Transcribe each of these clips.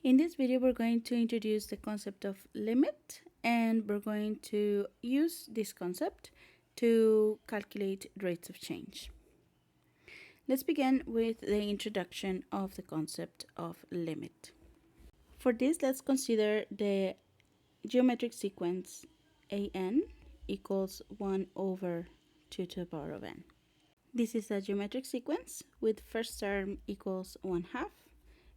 In this video, we're going to introduce the concept of limit, and we're going to use this concept to calculate rates of change. Let's begin with the introduction of the concept of limit. For this, let's consider the geometric sequence an equals 1 over 2 to the power of n. This is a geometric sequence with first term equals 1/2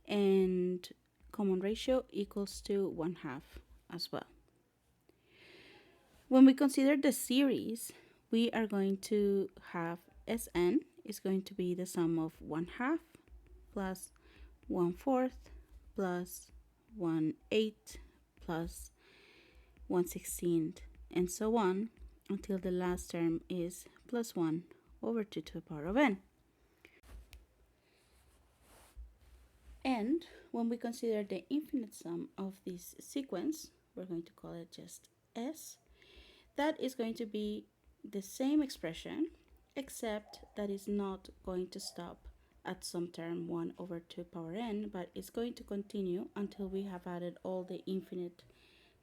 and common ratio equals to 1/2 as well. When we consider the series, we are going to have Sn is going to be the sum of 1/2 plus 1/4 plus 1/8 plus 1/16 and so on until the last term is plus 1 over 2 to the power of n. And when we consider the infinite sum of this sequence, we're going to call it just S. That is going to be the same expression, except that is not going to stop at some term 1 over 2 power n, but it's going to continue until we have added all the infinite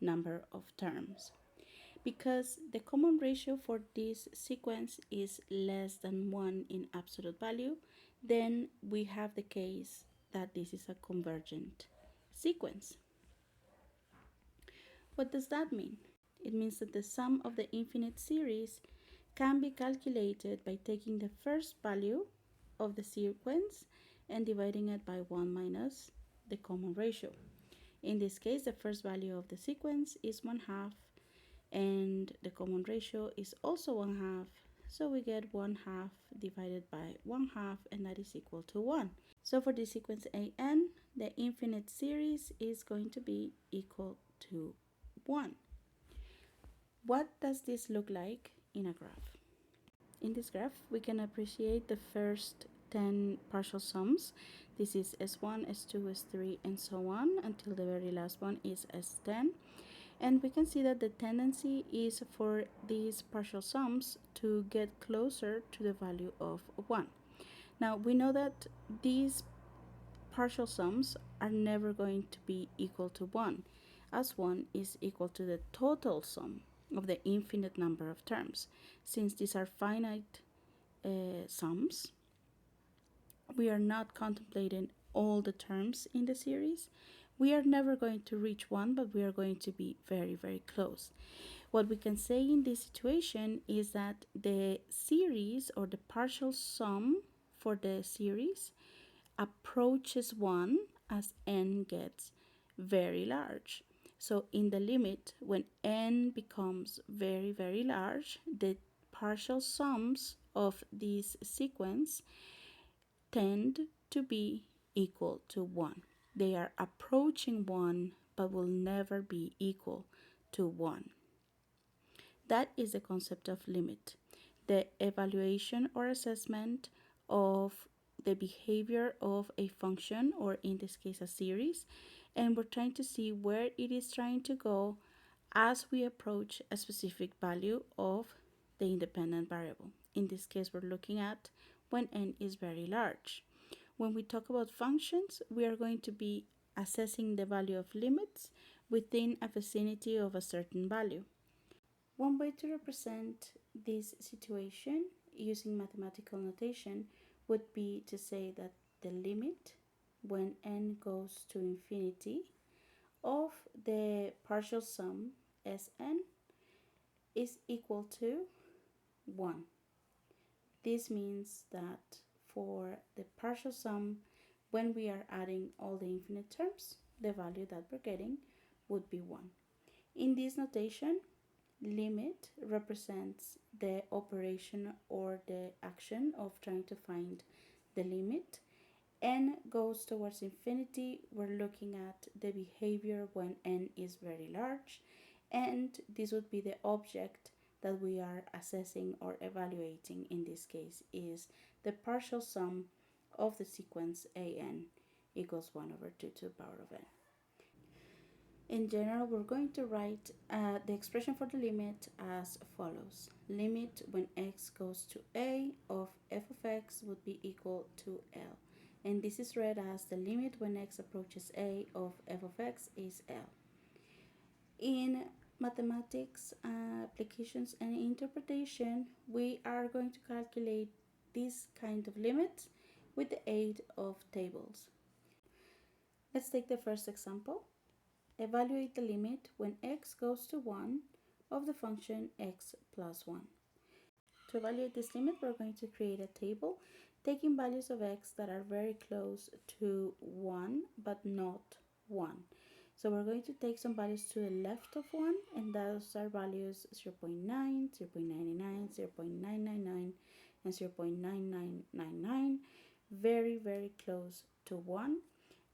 number of terms. Because the common ratio for this sequence is less than 1 in absolute value, then we have the case that this is a convergent sequence. What does that mean? It means that the sum of the infinite series can be calculated by taking the first value of the sequence and dividing it by 1 minus the common ratio. In this case, the first value of the sequence is 1/2 and the common ratio is also 1/2, so we get 1/2 divided by 1/2, and that is equal to 1. So for this sequence an, the infinite series is going to be equal to 1. What does this look like in a graph? In this graph, we can appreciate the first 10 partial sums. This is S1, S2, S3, and so on until the very last one is S10. And we can see that the tendency is for these partial sums to get closer to the value of 1. Now, we know that these partial sums are never going to be equal to 1, as 1 is equal to the total sum of the infinite number of terms. Since these are finite sums, we are not contemplating all the terms in the series. We are never going to reach 1, but we are going to be very, very close. What we can say in this situation is that the series or the partial sum for the series approaches 1 as n gets very large. So in the limit, when n becomes very, very large, the partial sums of this sequence tend to be equal to 1. They are approaching 1, but will never be equal to 1. That is the concept of limit, the evaluation or assessment of the behavior of a function, or in this case a series, and we're trying to see where it is trying to go as we approach a specific value of the independent variable. In this case, we're looking at when n is very large. When we talk about functions, we are going to be assessing the value of limits within a vicinity of a certain value. One way to represent this situation using mathematical notation would be to say that the limit when n goes to infinity of the partial sum Sn is equal to 1. This means that for the partial sum, when we are adding all the infinite terms, the value that we're getting would be 1. In this notation, limit represents the operation or the action of trying to find the limit. N goes towards infinity. We're looking at the behavior when n is very large, and this would be the object that we are assessing or evaluating. In this case is the partial sum of the sequence an equals 1 over 2 to the power of n. In general, we're going to write the expression for the limit as follows. Limit when x goes to a of f of x would be equal to L. and this is read as the limit when x approaches a of f of x is L. In mathematics applications and interpretation, we are going to calculate this kind of limits with the aid of tables. Let's take the first example. Evaluate the limit when x goes to 1 of the function x plus 1. To evaluate this limit, we're going to create a table taking values of x that are very close to 1 but not 1. So we're going to take some values to the left of 1, and those are values 0.9, 0.99, 0.999, and 0.9999, very, very close to 1.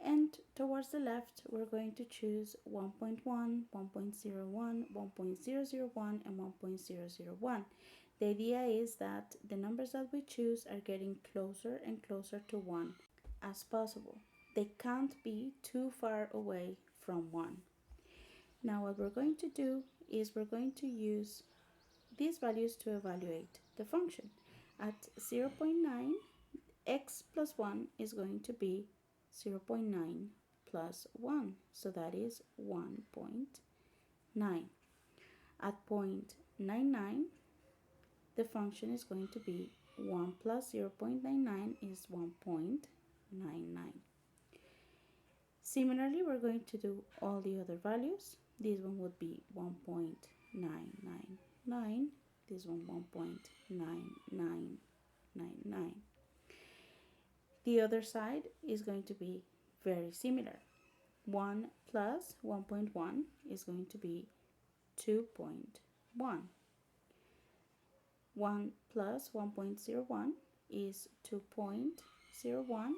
And towards the left, we're going to choose 1.1, 1.01, 1.001, and 1.001. The idea is that the numbers that we choose are getting closer and closer to 1 as possible. They can't be too far away from 1. Now what we're going to do is we're going to use these values to evaluate the function. At 0.9, x plus 1 is going to be 0.9 plus 1, so that is 1.9. At 0.99, the function is going to be 1 plus 0.99 is 1.99. Similarly, we're going to do all the other values. This one would be 1.999, this one 1.9999. The other side is going to be very similar. 1 plus 1.1 is going to be 2.1. 1 plus 1.01 is 2.01.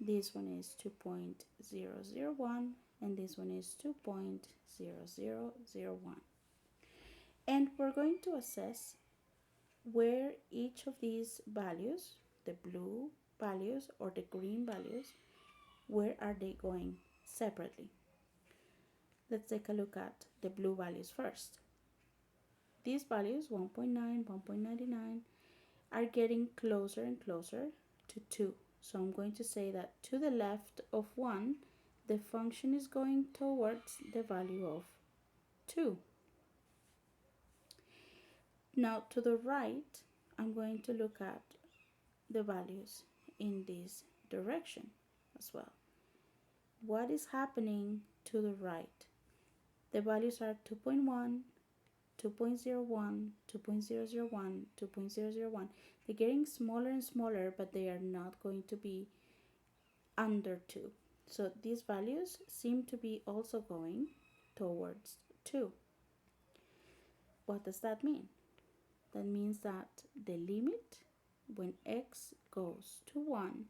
This one is 2.001, and this one is 2.0001. And we're going to assess where each of these values, the blue values or the green values, where are they going separately. Let's take a look at the blue values first. These values, 1.9, 1.99, are getting closer and closer to 2. So I'm going to say that to the left of 1, the function is going towards the value of 2. Now to the right, I'm going to look at the values in this direction as well. What is happening to the right? The values are 2.1, 2.01, 2.001, 2.001. They're getting smaller and smaller, but they are not going to be under 2. So these values seem to be also going towards 2. What does that mean? That means that the limit when x goes to 1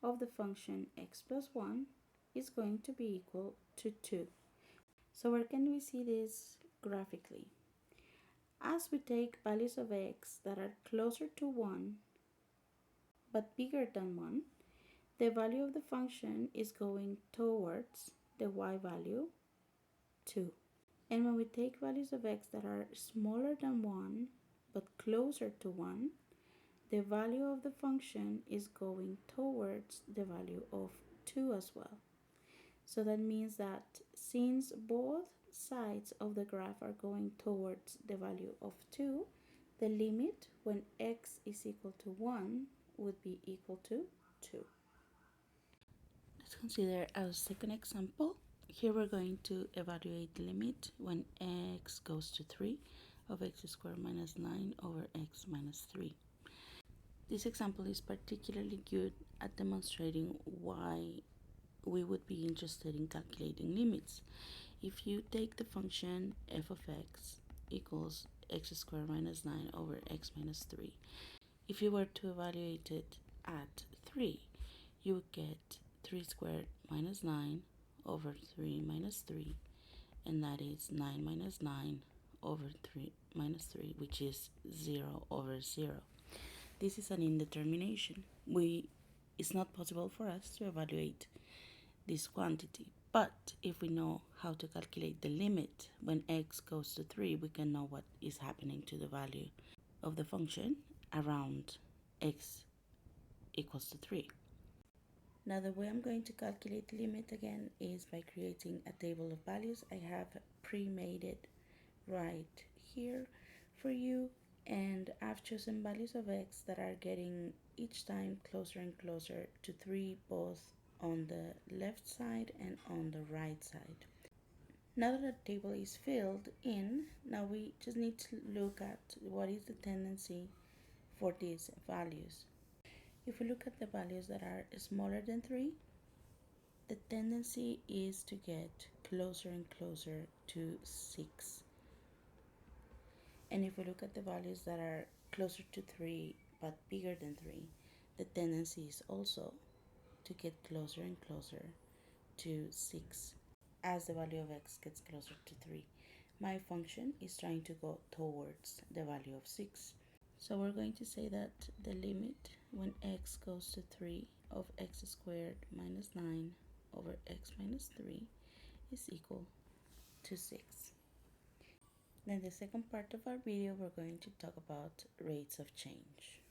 of the function x plus 1 is going to be equal to 2. So where can we see this graphically? As we take values of x that are closer to 1 but bigger than 1, the value of the function is going towards the y value 2. And when we take values of x that are smaller than 1 but closer to 1, the value of the function is going towards the value of 2 as well. So that means that since both sides of the graph are going towards the value of 2, the limit when x is equal to 1 would be equal to 2. Let's consider our second example. Here we're going to evaluate the limit when x goes to 3 of x squared minus 9 over x minus 3. This example is particularly good at demonstrating why we would be interested in calculating limits. If you take the function f of x equals x squared minus 9 over x minus 3, if you were to evaluate it at 3, you would get 3 squared minus 9 over 3 minus 3, and that is 9 minus 9 over 3 minus 3, which is 0 over 0. This is an indetermination. It's not possible for us to evaluate this quantity, but if we know how to calculate the limit when x goes to 3, we can know what is happening to the value of the function around x equals to 3. Now the way I'm going to calculate the limit again is by creating a table of values. I have pre-made it right here for you, and I've chosen values of x that are getting each time closer and closer to 3, both on the left side and on the right side. Now that the table is filled in, now we just need to look at what is the tendency for these values. If we look at the values that are smaller than 3, the tendency is to get closer and closer to 6. And if we look at the values that are closer to 3 but bigger than 3, the tendency is also to get closer and closer to 6 as the value of x gets closer to 3. My function is trying to go towards the value of 6. So we're going to say that the limit when x goes to 3 of x squared minus 9 over x minus 3 is equal to 6. Then the second part of our video, we're going to talk about rates of change.